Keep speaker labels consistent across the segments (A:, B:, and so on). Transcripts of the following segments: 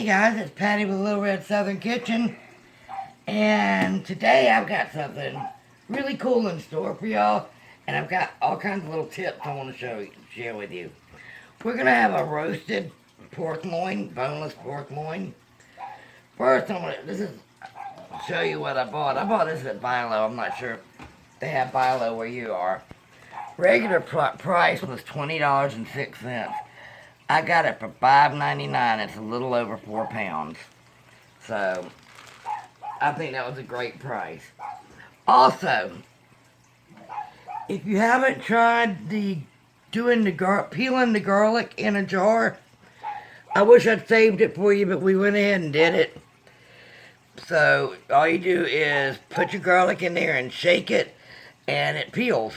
A: Hey guys, it's Patty with Little Red Southern Kitchen, and today I've got something really cool in store for y'all, and I've got all kinds of little tips I want to share with you. We're gonna have a roasted pork loin, boneless pork loin. First, I'll show you what I bought. I bought this at Bilo. I'm not sure if they have Bilo where you are. Regular price was $20.06. I got it for $5.99. It's a little over 4 pounds. So, I think that was a great price. Also, if you haven't tried peeling the garlic in a jar, I wish I'd saved it for you, but we went ahead and did it. So, all you do is put your garlic in there and shake it, and it peels.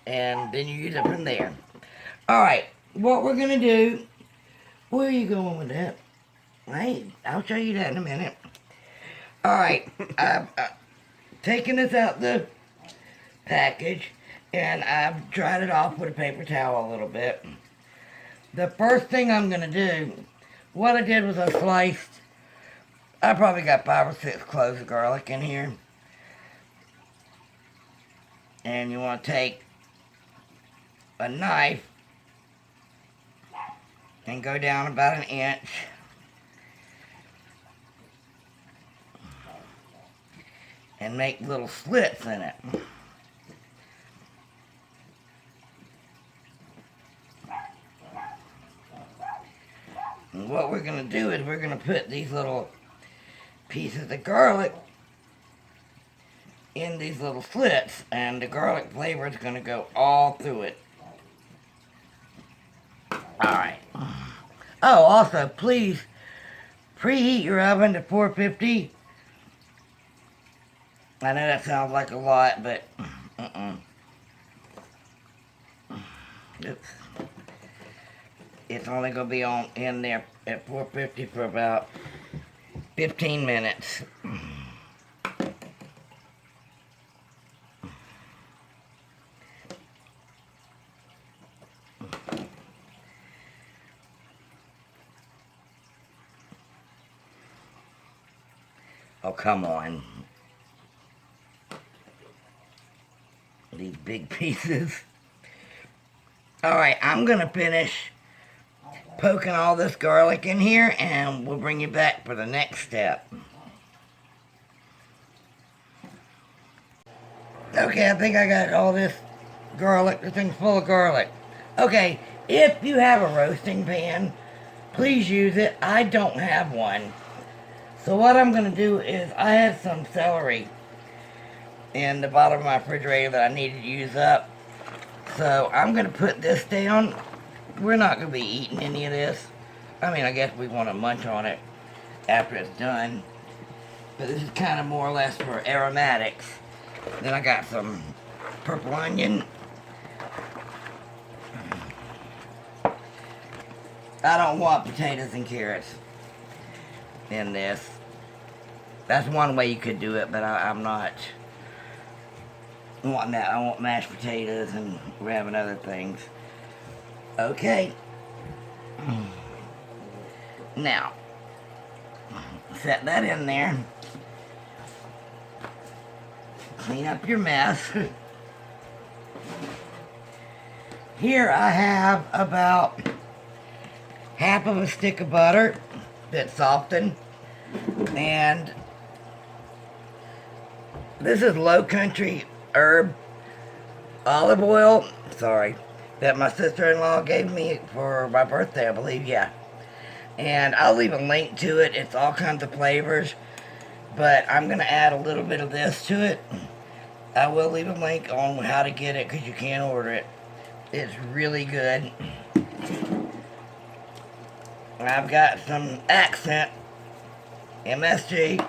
A: And then you use it from there. Alright, what we're going to do... Where are you going with that? Hey, I'll show you that in a minute. Alright, I've taken this out the package, and I've dried it off with a paper towel a little bit. The first thing I'm going to do, what I did was I probably got 5 or 6 cloves of garlic in here. And you want to take a knife and go down about 1 inch. And make little slits in it. And what we're going to do is we're going to put these little pieces of garlic in these little slits, and the garlic flavor is going to go all through it. Alright. Oh, also, please preheat your oven to 450. I know that sounds like a lot, but Oops. It's only going to be in there at 450 for about 15 minutes. Oh, come on. These big pieces. Alright, I'm going to finish poking all this garlic in here, and we'll bring you back for the next step. Okay, I think I got all this garlic. This thing's full of garlic. Okay, if you have a roasting pan, please use it. I don't have one. So what I'm going to do is, I have some celery in the bottom of my refrigerator that I need to use up. So I'm going to put this down. We're not going to be eating any of this. I mean, I guess we want to munch on it after it's done. But this is kind of more or less for aromatics. Then I got some purple onion. I don't want potatoes and carrots in this. That's one way you could do it, but I'm not wanting that. I want mashed potatoes, and we're having other things. Okay. Now, set that in there. Clean up your mess. Here I have about half of a stick of butter that's softened, and this is Low Country herb olive oil, that my sister-in-law gave me for my birthday, I believe, yeah. And I'll leave a link to it. It's all kinds of flavors, but I'm going to add a little bit of this to it. I will leave a link on how to get it, because you can order it. It's really good. I've got some Accent MSG.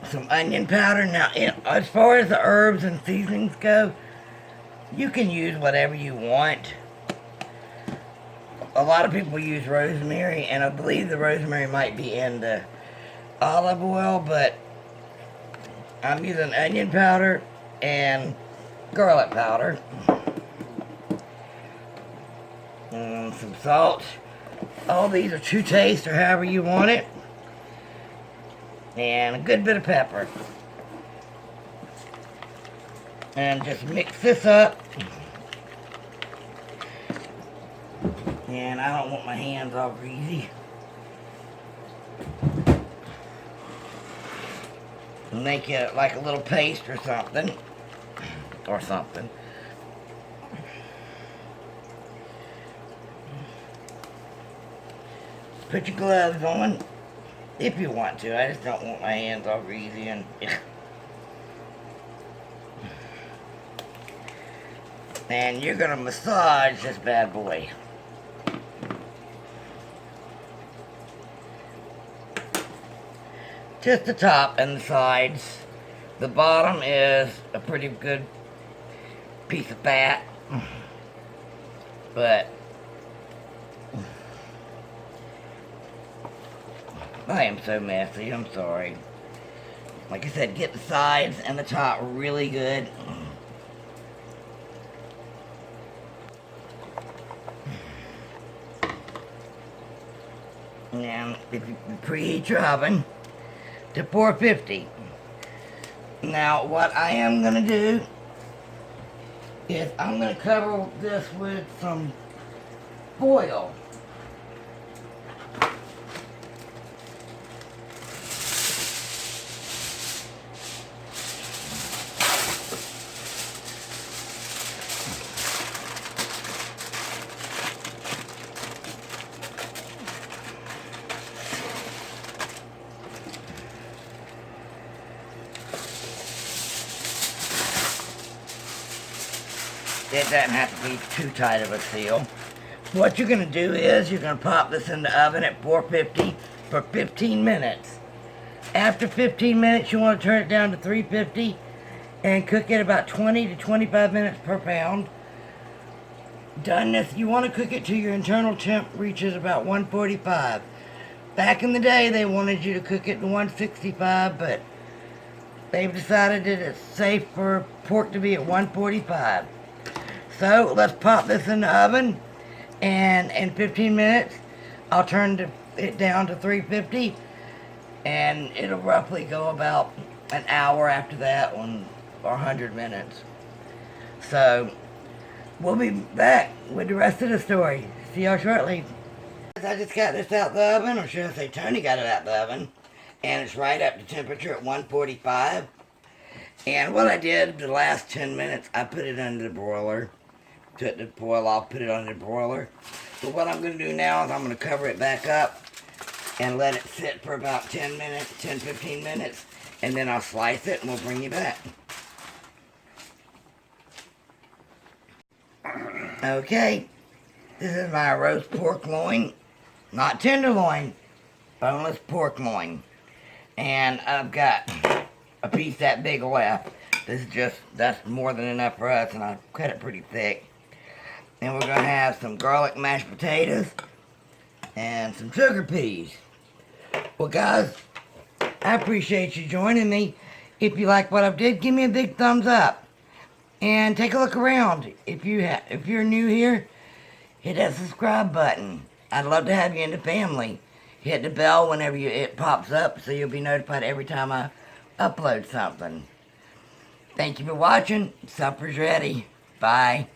A: Some onion powder. Now, as far as the herbs and seasonings go, you can use whatever you want. A lot of people use rosemary, and I believe the rosemary might be in the olive oil, but I'm using onion powder and garlic powder. some salt. All these are to taste or however you want it. And a good bit of pepper. And just mix this up. And I don't want my hands all greasy. Make it like a little paste or something. Put your gloves on if you want to. I just don't want my hands all greasy and you're gonna massage this bad boy. Just the top and the sides. The bottom is a pretty good piece of fat, but I am so messy, I'm sorry. Like I said, get the sides and the top really good. And if you preheat your oven to 450. Now what I am going to do is I'm going to cover this with some foil. It doesn't have to be too tight of a seal. What you're going to do is you're going to pop this in the oven at 450 for 15 minutes. After 15 minutes, you want to turn it down to 350 and cook it about 20 to 25 minutes per pound. Done this, you want to cook it till your internal temp reaches about 145. Back in the day, they wanted you to cook it to 165, but they've decided that it's safe for pork to be at 145. So let's pop this in the oven, and in 15 minutes, I'll turn it down to 350, and it'll roughly go about an hour after that, or 100 minutes. So we'll be back with the rest of the story. See y'all shortly. I just got this out the oven, or should I say Tony got it out the oven, and it's right up to temperature at 145. And what I did the last 10 minutes, I put it under the broiler. Took the foil off, put it under the broiler. So what I'm going to do now is I'm going to cover it back up and let it sit for about 10 minutes, 10-15 minutes, and then I'll slice it and we'll bring you back. Okay, this is my roast pork loin, not tenderloin, boneless pork loin. And I've got a piece that big left. That's more than enough for us, and I cut it pretty thick. And we're going to have some garlic mashed potatoes and some sugar peas. Well, guys, I appreciate you joining me. If you like what I did, give me a big thumbs up. And take a look around. If you're new here, hit that subscribe button. I'd love to have you in the family. Hit the bell whenever it pops up so you'll be notified every time I upload something. Thank you for watching. Supper's ready. Bye.